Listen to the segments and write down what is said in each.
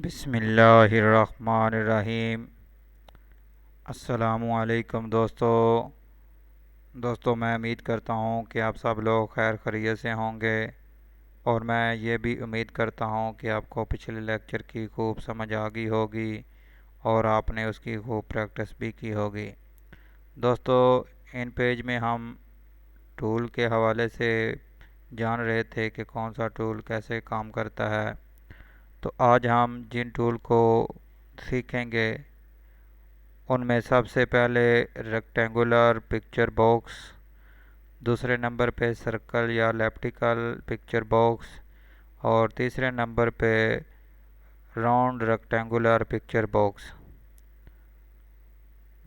बिस्मिल्लाहिर्रहमानिर्रहीम। अस्सलामुअलैकुम दोस्तों मैं उम्मीद करता हूँ कि आप सब लोग खैर खैरियत से होंगे। और मैं ये भी उम्मीद करता हूँ कि आपको पिछले लेक्चर की खूब समझ आ गई होगी और आपने उसकी खूब प्रैक्टिस भी की होगी। दोस्तों, इन पेज में हम टूल के हवाले से जान रहे थे कि कौन सा टूल कैसे काम करता है। तो आज हम जिन टूल को सीखेंगे उनमें सबसे पहले रेक्टेंगुलर पिक्चर बॉक्स, दूसरे नंबर पे सर्कल या एलिप्टिकल पिक्चर बॉक्स और तीसरे नंबर पे राउंड रेक्टेंगुलर पिक्चर बॉक्स।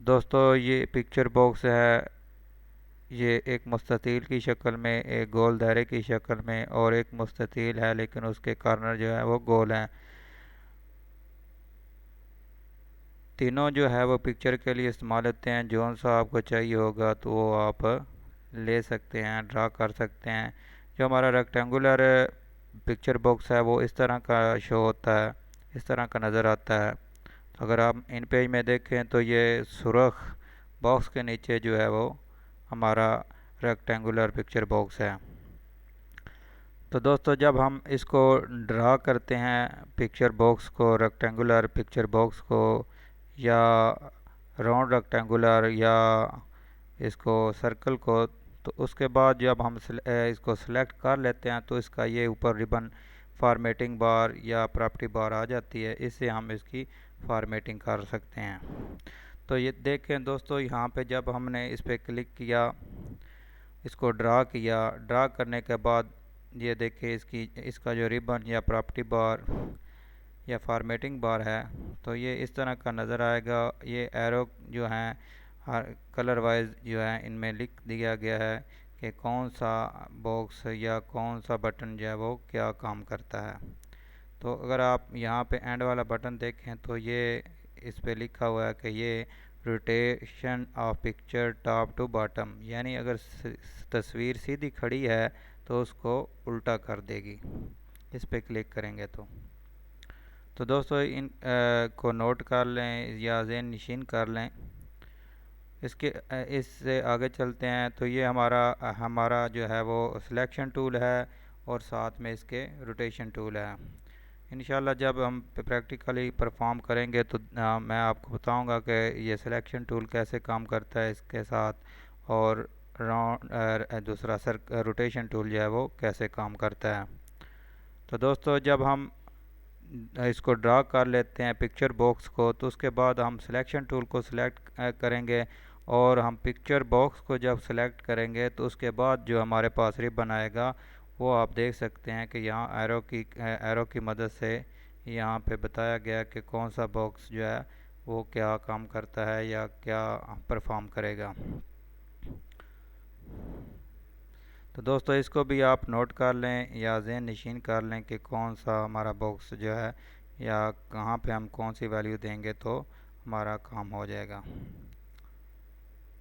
दोस्तों, ये पिक्चर बॉक्स है, ये एक मुस्ततील की शक्ल में, एक गोल दायरे की शक्ल में और एक मुस्ततील है लेकिन उसके कॉर्नर जो है वो गोल हैं। तीनों जो है वो पिक्चर के लिए इस्तेमाल होते हैं। जौन सा आपको चाहिए होगा तो वो आप ले सकते हैं, ड्रा कर सकते हैं। जो हमारा रेक्टेंगुलर पिक्चर बॉक्स है वो इस तरह का शो होता है, इस तरह का नज़र आता है। अगर आप इन पेज में देखें तो ये सुरख बॉक्स के नीचे जो है वो हमारा रेक्टेंगुलर पिक्चर बॉक्स है। तो दोस्तों, जब हम इसको ड्रा करते हैं पिक्चर बॉक्स को, रेक्टेंगुलर पिक्चर बॉक्स को या राउंड रेक्टेंगुलर या इसको सर्कल को, तो उसके बाद जब हम इसको सिलेक्ट कर लेते हैं तो इसका ये ऊपर रिबन फॉर्मेटिंग बार या प्रॉपर्टी बार आ जाती है। इससे हम इसकी फॉर्मेटिंग कर सकते हैं। तो ये देखें दोस्तों, यहाँ पे जब हमने इस पर क्लिक किया, इसको ड्रा किया, ड्रा करने के बाद ये देखिए इसका जो रिबन या प्रॉपर्टी बार या फॉर्मेटिंग बार है तो ये इस तरह का नज़र आएगा। ये एरो जो हैं हर कलर वाइज जो है इनमें लिख दिया गया है कि कौन सा बॉक्स या कौन सा बटन जो है वो क्या काम करता है। तो अगर आप यहाँ पे एंड वाला बटन देखें तो ये इस पे लिखा हुआ है कि ये rotation of picture top to bottom, यानी अगर तस्वीर सीधी खड़ी है तो उसको उल्टा कर देगी इस पे क्लिक करेंगे तो दोस्तों इन को नोट कर लें या ज़हन नशीन कर लें। इससे आगे चलते हैं तो ये हमारा जो है वो सिलेक्शन टूल है और साथ में इसके रोटेशन टूल है। इंशाल्लाह जब हम प्रैक्टिकली परफॉर्म करेंगे तो मैं आपको बताऊंगा कि ये सिलेक्शन टूल कैसे काम करता है इसके साथ, और राउंड दूसरा सर रोटेशन टूल जो है वो कैसे काम करता है। तो दोस्तों, जब हम इसको ड्रा कर लेते हैं पिक्चर बॉक्स को तो उसके बाद हम सिलेक्शन टूल को सिलेक्ट करेंगे। और हम पिक्चर बॉक्स को जब सिलेक्ट करेंगे तो उसके बाद जो हमारे पास रिबन आएगा वो आप देख सकते हैं कि यहाँ एरो की मदद से यहाँ पे बताया गया कि कौन सा बॉक्स जो है वो क्या काम करता है या क्या परफॉर्म करेगा। तो दोस्तों, इसको भी आप नोट कर लें या ज़हन नशीन कर लें कि कौन सा हमारा बॉक्स जो है या कहाँ पे हम कौन सी वैल्यू देंगे तो हमारा काम हो जाएगा।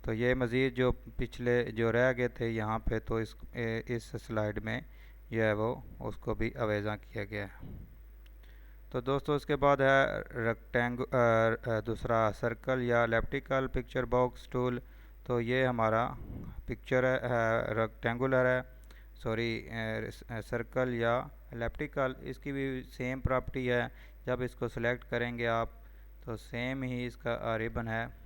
तो ये मज़ीद जो पिछले जो रह गए थे यहाँ पे तो इस स्लाइड में जो है वो उसको भी अवेज़ा किया गया है। तो दोस्तों, इसके बाद है दूसरा सर्कल या एलिप्टिकल पिक्चर बॉक्स टूल। तो ये हमारा पिक्चर है रेक्टेंगुलर है, सॉरी सर्कल या एलिप्टिकल, इसकी भी सेम प्रॉपर्टी है। जब इसको सिलेक्ट करेंगे आप तो सेम ही इसका रिबन है।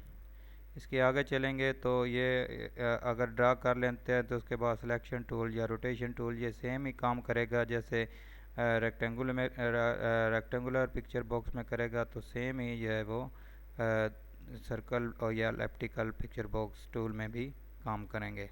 इसके आगे चलेंगे तो ये अगर ड्रा कर लेते हैं तो उसके बाद सिलेक्शन टूल या रोटेशन टूल ये सेम ही काम करेगा जैसे रेक्टेंगुलर पिक्चर बॉक्स में करेगा, तो सेम ही जो है वो सर्कल और या एलिप्टिकल पिक्चर बॉक्स टूल में भी काम करेंगे।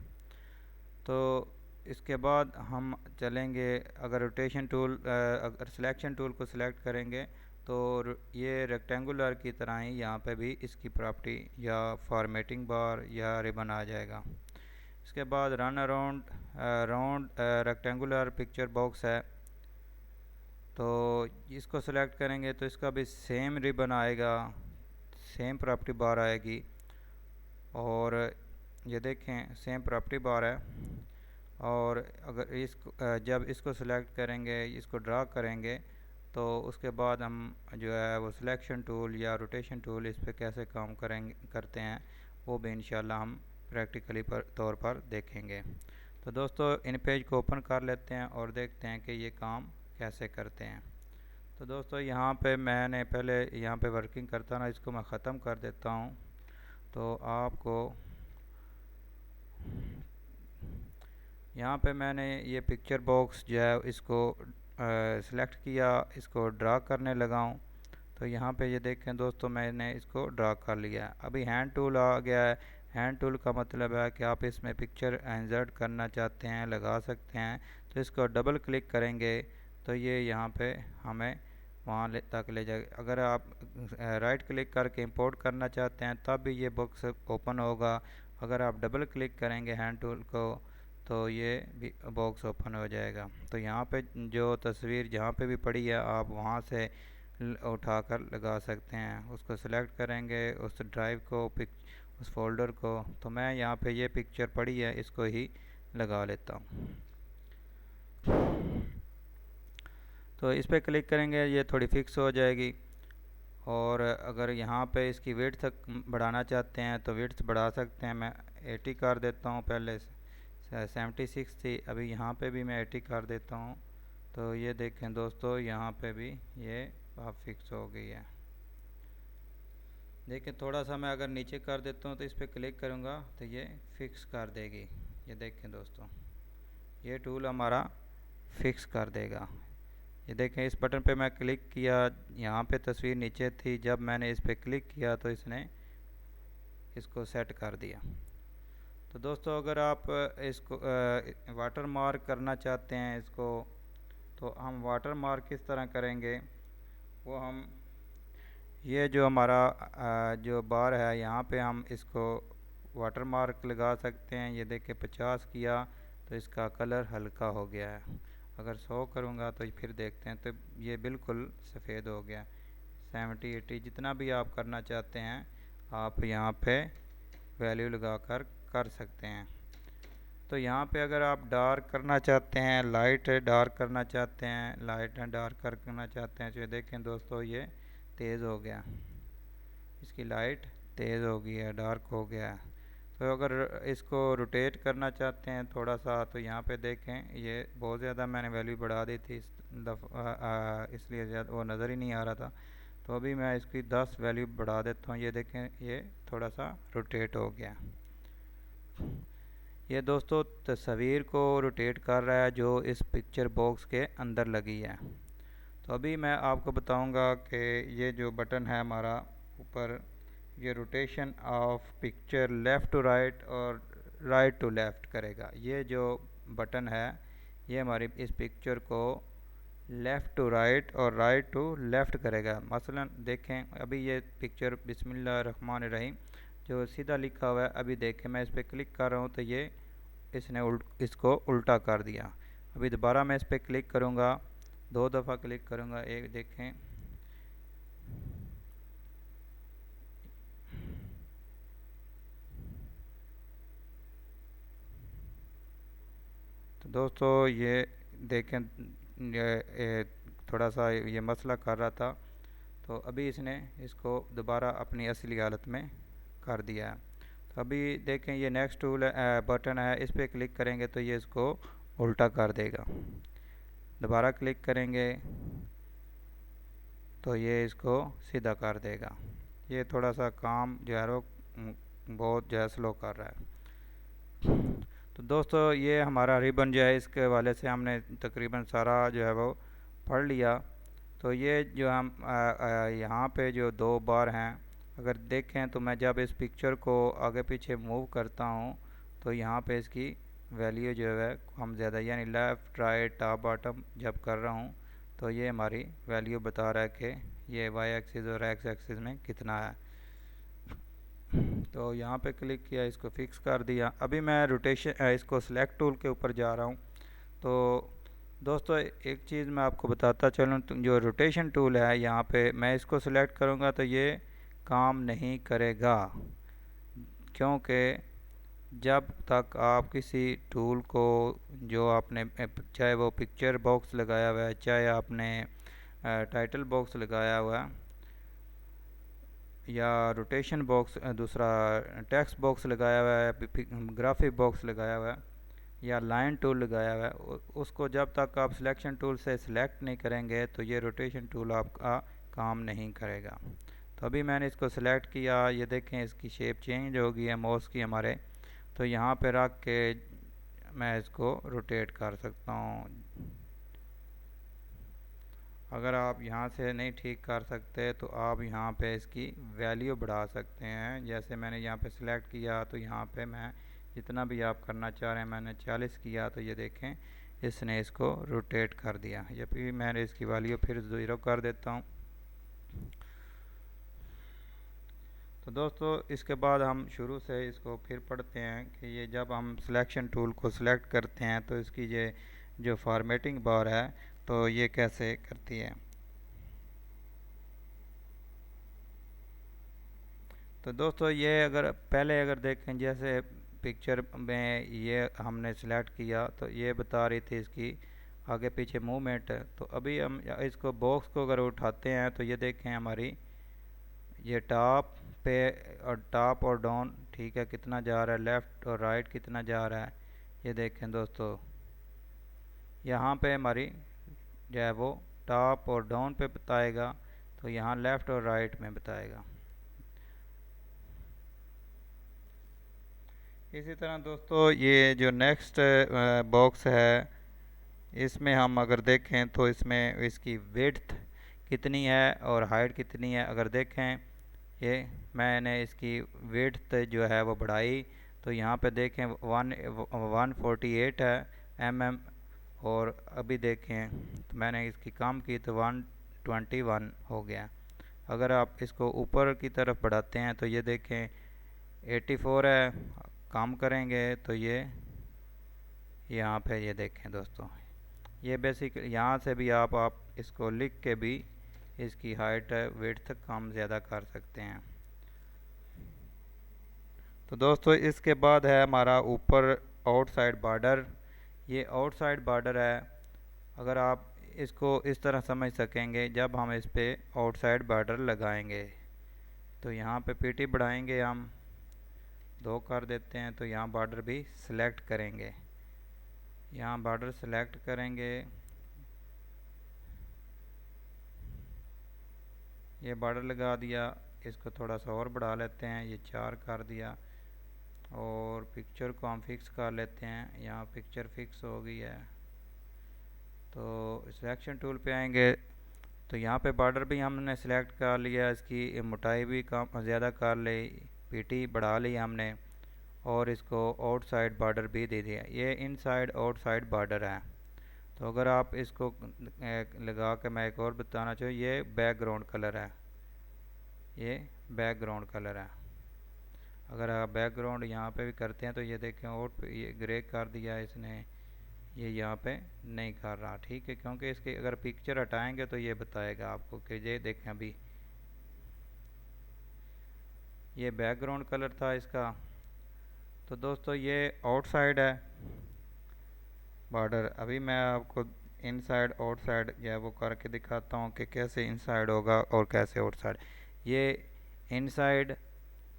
तो इसके बाद हम चलेंगे, अगर रोटेशन टूल अगर सिलेक्शन टूल को सिलेक्ट करेंगे तो ये रेक्टेंगुलर की तरह ही यहाँ पे भी इसकी प्रॉपर्टी या फॉर्मेटिंग बार या रिबन आ जाएगा। इसके बाद run around round rectangular picture box है, तो इसको सिलेक्ट करेंगे तो इसका भी सेम रिबन आएगा, सेम प्रॉपर्टी बार आएगी। और ये देखें सेम प्रॉपर्टी बार है। और अगर जब इसको सिलेक्ट करेंगे, इसको ड्रा करेंगे तो उसके बाद हम जो है वो सिलेक्शन टूल या रोटेशन टूल इस पर कैसे काम करते हैं वो भी इंशाल्लाह हम प्रैक्टिकली तौर पर देखेंगे। तो दोस्तों इन पेज को ओपन कर लेते हैं और देखते हैं कि ये काम कैसे करते हैं। तो दोस्तों यहाँ पे मैंने पहले यहाँ पे वर्किंग करता ना, इसको मैं ख़त्म कर देता हूँ। तो आपको यहाँ पे मैंने ये पिक्चर बॉक्स जो है इसको सिलेक्ट किया, इसको ड्रा करने लगा हूँ। तो यहाँ पे ये देखें दोस्तों मैंने इसको ड्रा कर लिया। अभी हैंड टूल आ गया है। हैंड टूल का मतलब है कि आप इसमें पिक्चर इंसर्ट करना चाहते हैं, लगा सकते हैं। तो इसको डबल क्लिक करेंगे तो ये यहाँ पे हमें वहाँ तक ले जाएगा। अगर आप राइट क्लिक करके इंपोर्ट करना चाहते हैं तब भी ये बॉक्स ओपन होगा। अगर आप डबल क्लिक करेंगे हैंड टूल को तो ये भी बॉक्स ओपन हो जाएगा। तो यहाँ पे जो तस्वीर जहाँ पे भी पड़ी है आप वहाँ से उठाकर लगा सकते हैं। उसको सिलेक्ट करेंगे उस ड्राइव को, उस फोल्डर को। तो मैं यहाँ पे ये पिक्चर पड़ी है इसको ही लगा लेता हूँ। तो इस पर क्लिक करेंगे ये थोड़ी फिक्स हो जाएगी। और अगर यहाँ पे इसकी विड्थ तक बढ़ाना चाहते हैं तो विड्थ बढ़ा सकते हैं। मैं 80 कर देता हूँ, पहले 76 थी, अभी यहाँ पे भी मैं 80 कर देता हूँ। तो ये देखें दोस्तों यहाँ पे भी ये आप फिक्स हो गई है। देखिए थोड़ा सा मैं अगर नीचे कर देता हूँ तो इस पर क्लिक करूँगा तो ये फिक्स कर देगी। ये देखें दोस्तों ये टूल हमारा फिक्स कर देगा। ये देखें इस बटन पे मैं क्लिक किया, यहाँ पे तस्वीर नीचे थी, जब मैंने इस पर क्लिक किया तो इसने इसको सेट कर दिया। तो दोस्तों अगर आप इसको वाटर मार्क करना चाहते हैं इसको, तो हम वाटर मार्क किस तरह करेंगे वो हम ये जो हमारा जो बार है यहाँ पे हम इसको वाटर मार्क लगा सकते हैं। ये देखें 50 किया तो इसका कलर हल्का हो गया है। अगर 100 करूँगा तो फिर देखते हैं तो ये बिल्कुल सफ़ेद हो गया। 70 80 जितना भी आप करना चाहते हैं आप यहाँ पे वैल्यू लगा कर सकते हैं। तो यहाँ पे अगर आप डार्क करना चाहते हैं, लाइट डार्क करना चाहते हैं, लाइट एंड डार्क करना चाहते हैं, तो ये देखें दोस्तों ये तेज़ हो गया, इसकी लाइट तेज़ हो गई है, डार्क हो गया है। तो अगर इसको रोटेट करना चाहते हैं थोड़ा सा तो यहाँ पे देखें ये बहुत ज़्यादा मैंने वैल्यू बढ़ा दी थी इस इसलिए ज़्यादा वो नज़र ही नहीं आ रहा था। तो अभी मैं इसकी 10 वैल्यू बढ़ा देता हूँ। ये देखें ये थोड़ा सा रोटेट हो गया। ये दोस्तों तस्वीर को रोटेट कर रहा है जो इस पिक्चर बॉक्स के अंदर लगी है। तो अभी मैं आपको बताऊंगा कि ये जो बटन है हमारा ऊपर, ये rotation of picture left to right और राइट टू लेफ़्ट करेगा। ये जो बटन है ये हमारी इस पिक्चर को लेफ़्ट टू राइट और राइट टू लेफ़्ट करेगा। मसलन देखें अभी ये पिक्चर बिस्मिल्लाहिर्रहमानिर्रहीम जो सीधा लिखा हुआ है, अभी देखें मैं इस पर क्लिक कर रहा हूँ तो ये इसने इसको उल्टा कर दिया। अभी दोबारा मैं इस पर क्लिक करूँगा, 2 दफ़ा क्लिक करूँगा, एक देखें तो दोस्तों ये देखें ये थोड़ा सा ये मसला कर रहा था तो अभी इसने इसको दोबारा अपनी असली हालत में कर दिया है। तो अभी देखें ये नेक्स्ट टूल बटन है, इस पर क्लिक करेंगे तो ये इसको उल्टा कर देगा। दोबारा क्लिक करेंगे तो ये इसको सीधा कर देगा। ये थोड़ा सा काम जो है वो बहुत जो है स्लो कर रहा है। तो दोस्तों ये हमारा रिबन जो है इसके हवाले से हमने तकरीबन सारा जो है वो पढ़ लिया। तो ये जो हम यहाँ पे जो 2 बार हैं अगर देखें तो मैं जब इस पिक्चर को आगे पीछे मूव करता हूँ तो यहाँ पे इसकी वैल्यू जो है हम ज़्यादा यानी लेफ़्ट राइट टॉप बॉटम जब कर रहा हूँ तो ये हमारी वैल्यू बता रहा है कि ये वाई एक्सिस और एक्स एक्सिस में कितना है। तो यहाँ पे क्लिक किया, इसको फिक्स कर दिया। अभी मैं रोटेशन इसको सिलेक्ट टूल के ऊपर जा रहा हूँ। तो दोस्तों एक चीज़ मैं आपको बताता चलूँ, जो रोटेशन टूल है यहाँ पे मैं इसको सिलेक्ट करूँगा तो ये काम नहीं करेगा, क्योंकि जब तक आप किसी टूल को जो आपने चाहे वो पिक्चर बॉक्स लगाया हुआ है, चाहे आपने टाइटल बॉक्स लगाया हुआ है या रोटेशन बॉक्स, दूसरा टेक्स्ट बॉक्स लगाया हुआ है, ग्राफिक बॉक्स लगाया हुआ है या लाइन टूल लगाया हुआ है, उसको जब तक आप सिलेक्शन टूल से सिलेक्ट नहीं करेंगे तो ये रोटेशन टूल आपका काम नहीं करेगा। तो अभी मैंने इसको सिलेक्ट किया, ये देखें इसकी शेप चेंज हो गई है माउस की हमारे। तो यहाँ पे रख के मैं इसको रोटेट कर सकता हूँ। अगर आप यहाँ से नहीं ठीक कर सकते तो आप यहाँ पे इसकी वैल्यू बढ़ा सकते हैं। जैसे मैंने यहाँ पे सिलेक्ट किया तो यहाँ पे मैं जितना भी आप करना चाह रहे हैं, मैंने 40 किया तो ये देखें इसने इसको रोटेट कर दिया। ये भी मैंने इसकी वैल्यू फिर 0 कर देता हूँ। तो दोस्तों इसके बाद हम शुरू से इसको फिर पढ़ते हैं कि ये जब हम सिलेक्शन टूल को सिलेक्ट करते हैं तो इसकी ये जो फॉर्मेटिंग बार है तो ये कैसे करती है। तो दोस्तों ये अगर पहले अगर देखें, जैसे पिक्चर में ये हमने सिलेक्ट किया तो ये बता रही थी इसकी आगे पीछे मूवमेंट। तो अभी हम इसको बॉक्स को अगर उठाते हैं तो ये देखें हमारी ये टॉप पे और टॉप और डाउन ठीक है कितना जा रहा है, लेफ़्ट और राइट कितना जा रहा है। ये देखें दोस्तों यहाँ पे हमारी जो है वो टॉप और डाउन पे बताएगा, तो यहाँ लेफ़्ट और राइट में बताएगा। इसी तरह दोस्तों ये जो नेक्स्ट बॉक्स है इसमें हम अगर देखें तो इसमें इसकी विड्थ कितनी है और हाइट कितनी है। अगर देखें ये मैंने इसकी विड्थ जो है वो बढ़ाई तो यहाँ पे देखें 148 है mm, और अभी देखें तो मैंने इसकी कम की तो 121 हो गया। अगर आप इसको ऊपर की तरफ बढ़ाते हैं तो ये देखें 84 है, कम करेंगे तो ये यहाँ पे ये देखें दोस्तों ये बेसिक यहाँ से भी आप इसको लिख के भी इसकी हाइट विड्थ कम ज़्यादा कर सकते हैं। तो दोस्तों इसके बाद है हमारा ऊपर आउटसाइड बॉर्डर। ये आउटसाइड बॉर्डर है, अगर आप इसको इस तरह समझ सकेंगे जब हम इस पे आउटसाइड बॉर्डर लगाएंगे तो यहाँ पे पीटी बढ़ाएंगे, हम 2 कर देते हैं तो यहाँ बॉर्डर भी सिलेक्ट करेंगे। यहाँ बॉर्डर सिलेक्ट करेंगे, ये बॉर्डर लगा दिया। इसको थोड़ा सा और बढ़ा लेते हैं, ये 4 कर दिया और पिक्चर को हम फिक्स कर लेते हैं। यहाँ पिक्चर फिक्स हो गई है तो सिलेक्शन टूल पे आएंगे तो यहाँ पे बॉर्डर भी हमने सेलेक्ट कर लिया, इसकी मोटाई भी कम ज़्यादा कर ली, पीटी बढ़ा ली हमने और इसको आउटसाइड बॉर्डर भी दे दिया। ये इनसाइड आउटसाइड बॉर्डर है। तो अगर आप इसको लगा के मैं एक और बताना चाहूँ, ये बैकग्राउंड कलर है, ये बैकग्राउंड कलर है। अगर आप बैकग्राउंड यहाँ पे भी करते हैं तो ये देखें आउट ये ग्रे कर दिया इसने, ये यहाँ पे नहीं कर रहा, ठीक है, क्योंकि इसके अगर पिक्चर हटाएंगे तो ये बताएगा आपको कि ये देखें अभी ये बैकग्राउंड कलर था इसका। तो दोस्तों ये आउटसाइड है बॉर्डर। अभी मैं आपको इनसाइड आउटसाइड या वो करके दिखाता हूँ कि कैसे इनसाइड होगा और कैसे आउटसाइड। ये इनसाइड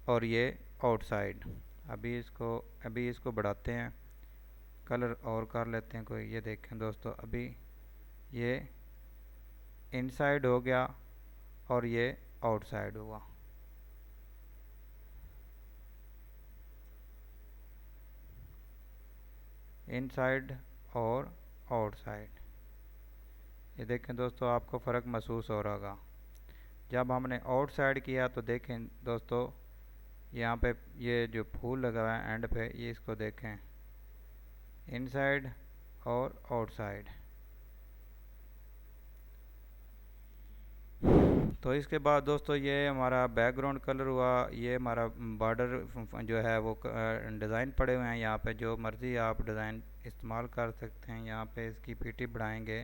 और ये आउटसाइड। अभी इसको बढ़ाते हैं, कलर और कर लेते हैं कोई। ये देखें दोस्तों अभी ये इनसाइड हो गया और ये आउटसाइड हुआ। इनसाइड और आउटसाइड। ये देखें दोस्तों आपको फ़र्क महसूस हो रहा होगा। जब हमने आउटसाइड किया तो देखें दोस्तों यहाँ पे ये जो फूल लगा हुआ है एंड पे, ये इसको देखें इनसाइड और आउटसाइड। तो इसके बाद दोस्तों ये हमारा बैकग्राउंड कलर हुआ, ये हमारा बॉर्डर जो है वो डिज़ाइन पड़े हुए हैं। यहाँ पे जो मर्ज़ी आप डिज़ाइन इस्तेमाल कर सकते हैं। यहाँ पे इसकी पीटी बढ़ाएंगे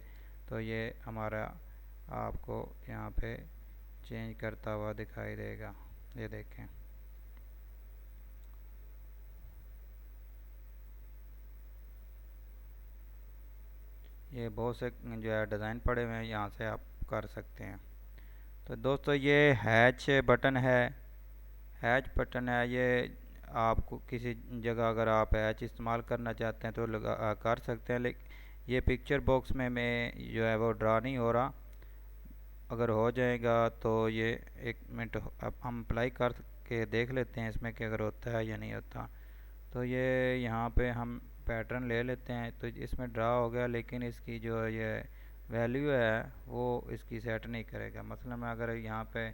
तो ये हमारा आपको यहाँ पे चेंज करता हुआ दिखाई देगा। ये देखें ये बहुत से जो है डिज़ाइन पड़े हुए हैं, यहाँ से आप कर सकते हैं। तो दोस्तों ये हैच बटन है, ये आपको किसी जगह अगर आप हैच इस्तेमाल करना चाहते हैं तो कर सकते हैं, लेकिन ये पिक्चर बॉक्स में मैं जो है वो ड्रा नहीं हो रहा। अगर हो जाएगा तो ये एक मिनट अब हम अप्लाई कर के देख लेते हैं इसमें कि अगर होता है या नहीं होता। तो ये यहाँ पे हम पैटर्न ले लेते हैं, तो इसमें ड्रा हो गया, लेकिन इसकी जो ये वैल्यू है वो इसकी सेट नहीं करेगा। मतलब मैं अगर यहाँ पे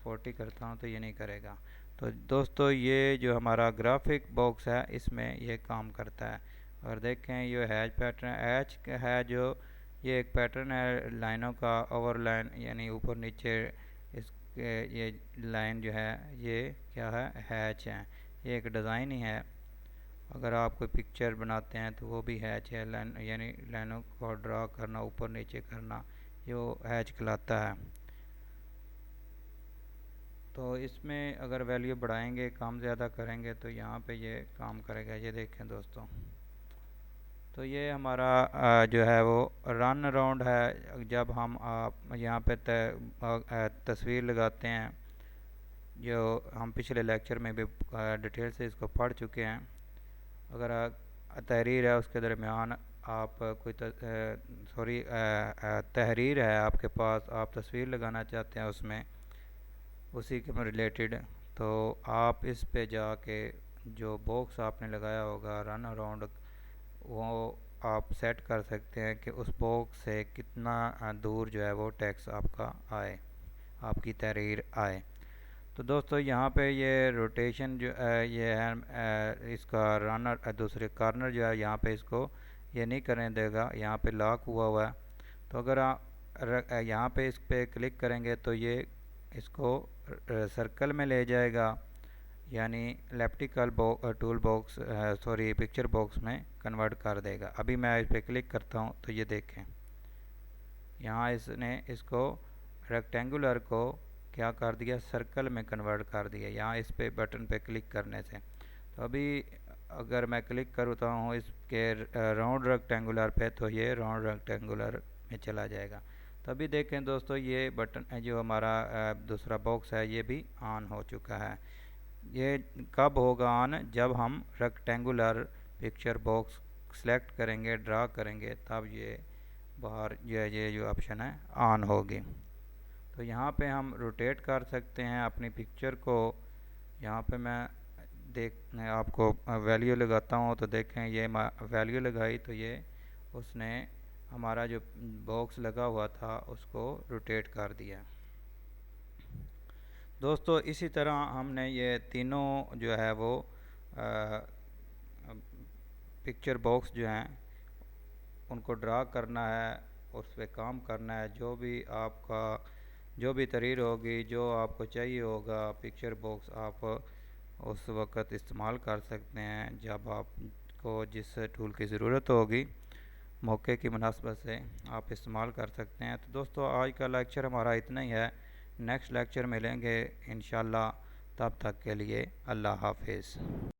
40 करता हूँ तो ये नहीं करेगा। तो दोस्तों ये जो हमारा ग्राफिक बॉक्स है इसमें ये काम करता है। और देखें ये हैच पैटर्न हैच है, जो ये एक पैटर्न है लाइनों का, ओवर लाइन यानी ऊपर नीचे इसके ये लाइन जो है ये क्या है, हैच है। ये एक डिज़ाइन ही है। अगर आप कोई पिक्चर बनाते हैं तो वो भी हैच है, लाइन यानी लाइनों को ड्रा करना, ऊपर नीचे करना, ये हैच कहलाता है। तो इसमें अगर वैल्यू बढ़ाएंगे, कम ज़्यादा करेंगे तो यहाँ पे ये काम करेगा। ये देखें दोस्तों, तो ये हमारा जो है वो रन अराउंड है। जब हम यहाँ पे तस्वीर लगाते हैं, जो हम पिछले लेक्चर में भी डिटेल से इसको पढ़ चुके हैं। अगर तहरीर है उसके दरमियान आप कोई तहरीर है आपके पास, आप तस्वीर लगाना चाहते हैं उसमें उसी के रिलेटेड, तो आप इस पे जाके जो बॉक्स आपने लगाया होगा रन अराउंड, वो आप सेट कर सकते हैं कि उस बॉक्स से कितना दूर जो है वो टेक्स्ट आपका आए, आपकी तहरीर आए। तो दोस्तों यहाँ पे ये रोटेशन जो ये है इसका रनर दूसरे कॉर्नर जो है यहाँ पे इसको ये नहीं करने देगा, यहाँ पे लॉक हुआ है। तो अगर आप यहाँ पे इस पे क्लिक करेंगे तो ये इसको सर्कल में ले जाएगा, यानी elliptical tool box sorry picture box में कन्वर्ट कर देगा। अभी मैं इस पर क्लिक करता हूँ तो ये देखें यहाँ इसने इसको रेक्टेंगुलर को क्या कर दिया, सर्कल में कन्वर्ट कर दिया यहाँ इस पे बटन पे क्लिक करने से। तो अभी अगर मैं क्लिक करता हूँ इसके राउंड रेक्टेंगुलर पे तो ये राउंड रेक्टेंगुलर में चला जाएगा। तो अभी देखें दोस्तों ये बटन जो हमारा दूसरा बॉक्स है ये भी ऑन हो चुका है। ये कब होगा ऑन, जब हम रेक्टेंगुलर पिक्चर बॉक्स सेलेक्ट करेंगे, ड्रा करेंगे, तब ये बाहर ये जो ऑप्शन है ऑन होगी। तो यहाँ पे हम रोटेट कर सकते हैं अपनी पिक्चर को। यहाँ पे मैं आपको वैल्यू लगाता हूँ, तो देखें ये वैल्यू लगाई तो ये उसने हमारा जो बॉक्स लगा हुआ था उसको रोटेट कर दिया। दोस्तों इसी तरह हमने ये तीनों जो है वो पिक्चर बॉक्स जो हैं उनको ड्रा करना है, उस पर काम करना है। जो भी तहरीर होगी, जो आपको चाहिए होगा पिक्चर बॉक्स, आप उस वक़्त इस्तेमाल कर सकते हैं जब आपको जिस टूल की ज़रूरत होगी, मौके की मुनासबत से आप इस्तेमाल कर सकते हैं। तो दोस्तों आज का लेक्चर हमारा इतना ही है। नेक्स्ट लेक्चर मिलेंगे इंशाल्लाह, तब तक के लिए अल्लाह हाफिज़।